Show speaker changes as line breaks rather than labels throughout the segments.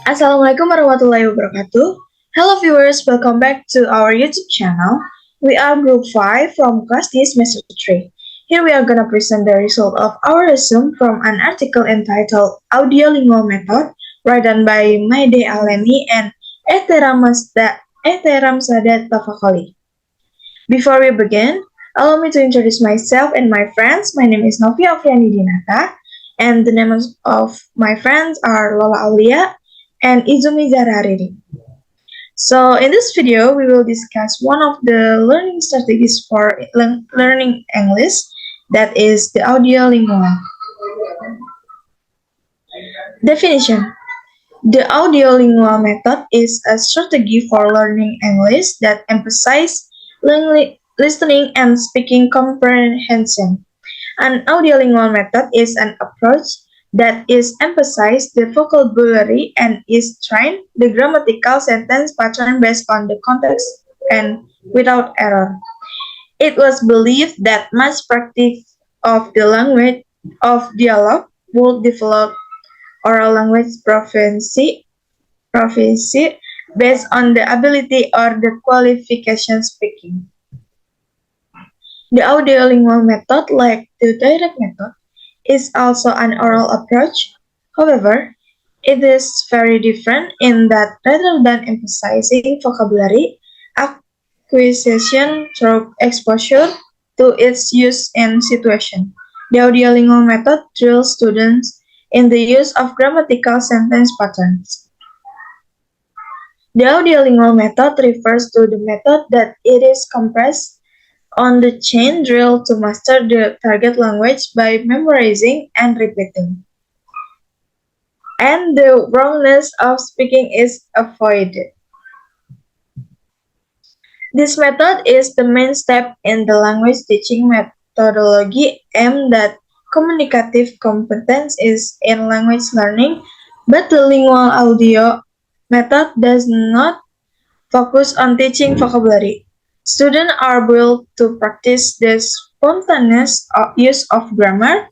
Assalamualaikum warahmatullahi wabarakatuh. Hello viewers, welcome back to our YouTube channel. We are group 5 from class D semester 3. Here we are gonna present the result of our resume from an article entitled Audio-Lingual Method, written by Maide Alemi and Eteramsada Tafakoli. Before we begin, allow me to introduce myself and my friends. My name is Novia Okfriani Dinata, and the names of my friends are Lola Aulia and Izumi Zahra. So in this video, we will discuss one of the learning strategies for learning English, that is the audio-lingual. Definition. The audio-lingual method is a strategy for learning English that emphasizes listening and speaking comprehension. An audiolingual method is an approach that is emphasized the vocabulary and is trained the grammatical sentence pattern based on the context and without error. It was believed that much practice of the language of dialogue would develop oral language proficiency based on the ability or the qualification speaking. The audiolingual method, like the direct method, is also an oral approach. However, it is very different in that rather than emphasizing vocabulary acquisition through exposure to its use and situation, the audiolingual method drills students in the use of grammatical sentence patterns. The audiolingual method refers to the method that it is compressed on the chain drill to master the target language by memorizing and repeating. And the wrongness of speaking is avoided. This method is the main step in the language teaching methodology aimed at communicative competence is in language learning, but the lingual audio method does not focus on teaching vocabulary. Students are built to practice the spontaneous use of grammar,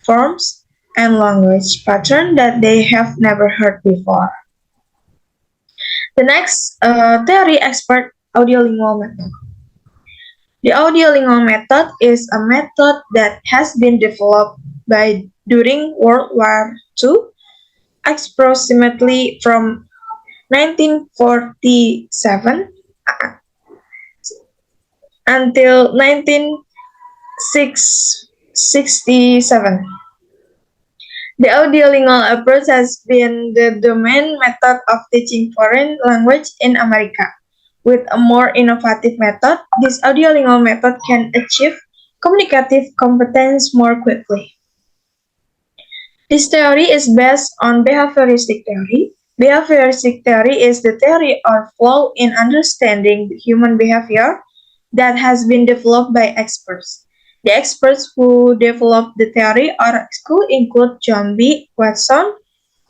forms, and language patterns that they have never heard before. The next theory expert audiolingual method. The audiolingual method is a method that has been developed during World War II, approximately from 1947 until 1967. The audiolingual approach has been the dominant method of teaching foreign language in America. With a more innovative method, this audiolingual method can achieve communicative competence more quickly. This theory is based on behavioristic theory. Behavioristic theory is the theory or flow in understanding human behavior that has been developed by experts. The experts who developed the theory or school include John B. Watson,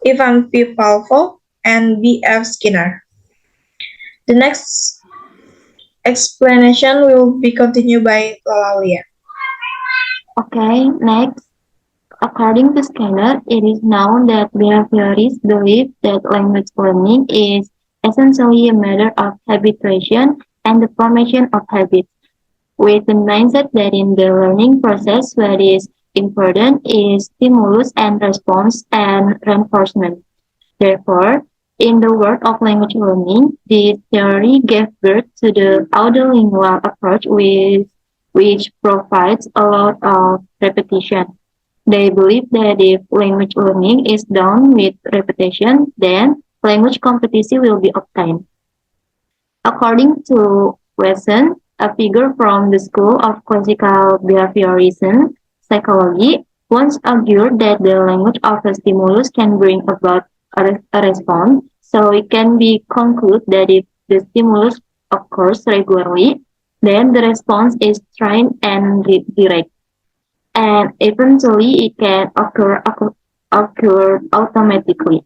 Ivan P. Pavlov, and B. F. Skinner. The next explanation will be continued by Lola.
Okay, next. According to Skinner, it is known that behaviorists believe that language learning is essentially a matter of habituation and the formation of habits, with the mindset that in the learning process what is important is stimulus and response and reinforcement. Therefore, in the world of language learning, this theory gave birth to the audiolingual approach which provides a lot of repetition. They believe that if language learning is done with repetition, then language competency will be obtained. According to Wesson, a figure from the School of Classical Behaviorism Psychology, once argued that the language of a stimulus can bring about a response, so it can be concluded that if the stimulus occurs regularly, then the response is trained and direct. And eventually it can occur automatically.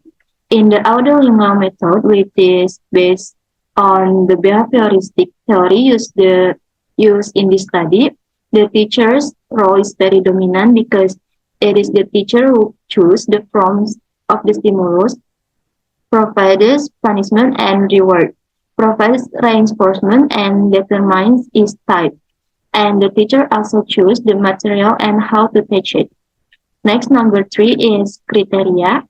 In the audiolingual method, which is based on the behavioristic theory used in this study, the teacher's role is very dominant because it is the teacher who chooses the forms of the stimulus provides punishment and reward, provides reinforcement and determines its type, and the teacher also chooses the material and how to teach it. Next, number 3 is criteria.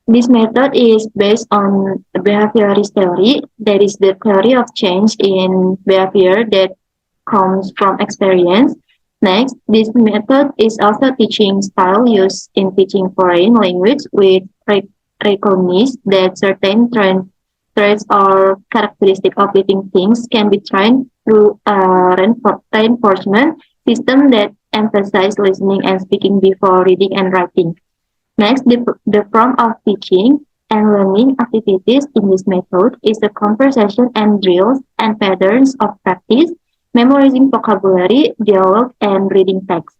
This method is based on behaviorist theory, that is the theory of change in behavior that comes from experience. Next, this method is also teaching style used in teaching foreign language with recognition that certain traits or characteristics of living things can be trained through a reinforcement system that emphasizes listening and speaking before reading and writing. Next, the form of teaching and learning activities in this method is the conversation and drills and patterns of practice, memorizing vocabulary, dialogue, and reading text.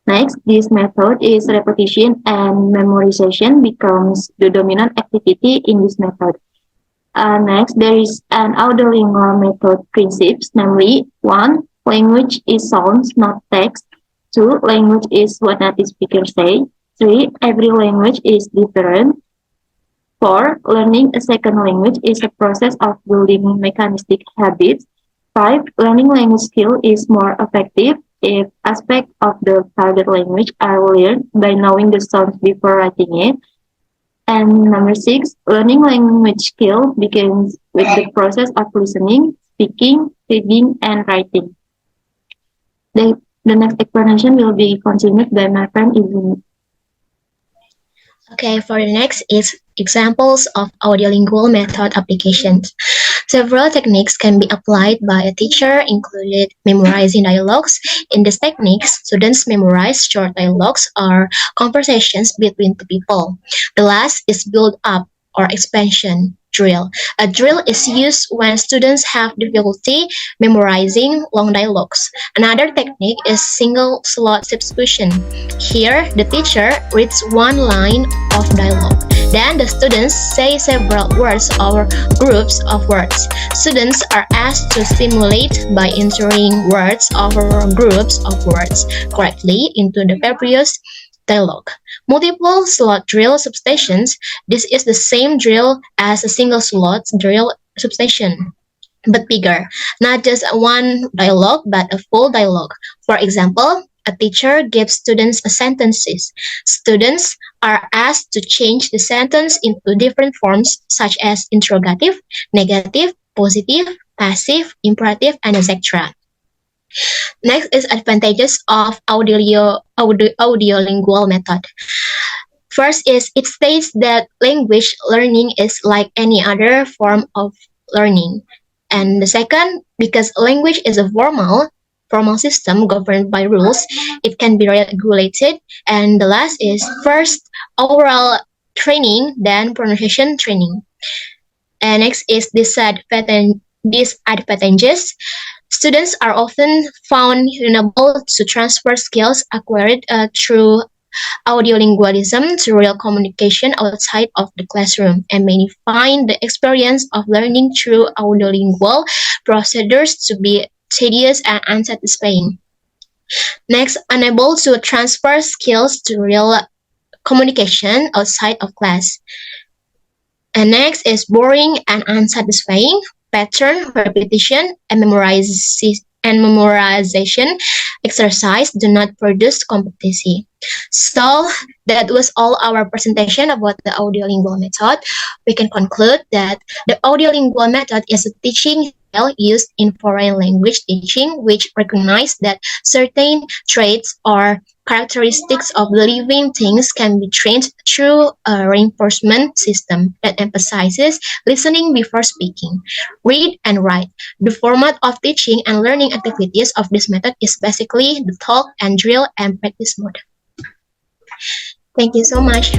Next, this method is repetition and memorization becomes the dominant activity in this method. Next, there is an AUDIO-LINGUAL method principles, namely 1. Language is sounds, not text. 2. Language is what native speakers say. 3. Every language is different. 4. Learning a second language is a process of building mechanistic habits. 5. Learning language skill is more effective if aspects of the target language are learned by knowing the sounds before writing it. And number 6, learning language skill begins with the process of listening, speaking, reading, and writing. The next explanation will be continued by my friend Izumi.
Okay, for the next is examples of audiolingual method applications. Several techniques can be applied by a teacher, including memorizing dialogues. In these techniques, students memorize short dialogues or conversations between two people. The last is build up or expansion drill. A drill is used when students have difficulty memorizing long dialogues. Another technique is single slot substitution. Here, the teacher reads one line of dialogue. Then the students say several words or groups of words. Students are asked to simulate by entering words or groups of words correctly into the previous dialogue. Multiple slot drill substitutions. This is the same drill as a single slot drill substitution, but bigger. Not just one dialogue, but a full dialogue. For example, a teacher gives students a sentences. Students are asked to change the sentence into different forms such as interrogative, negative, positive, passive, imperative, and etc. Next is advantages of audiolingual method. First is it states that language learning is like any other form of learning. And the second, because language is a formal system governed by rules, it can be regulated. And the last is first oral training, then pronunciation training. And next is disadvantages. Students are often found unable to transfer skills acquired through audiolingualism to real communication outside of the classroom, and many find the experience of learning through audiolingual procedures to be tedious and unsatisfying. Next, unable to transfer skills to real communication outside of class. And next is boring and unsatisfying. Pattern, repetition, and memorization exercise do not produce competency. So that was all our presentation about the audiolingual method. We can conclude that the audiolingual method is a teaching style used in foreign language teaching, which recognizes that certain traits or characteristics of living things can be trained through a reinforcement system that emphasizes listening before speaking. Read and write. The format of teaching and learning activities of this method is basically the talk and drill and practice mode. Thank you so much.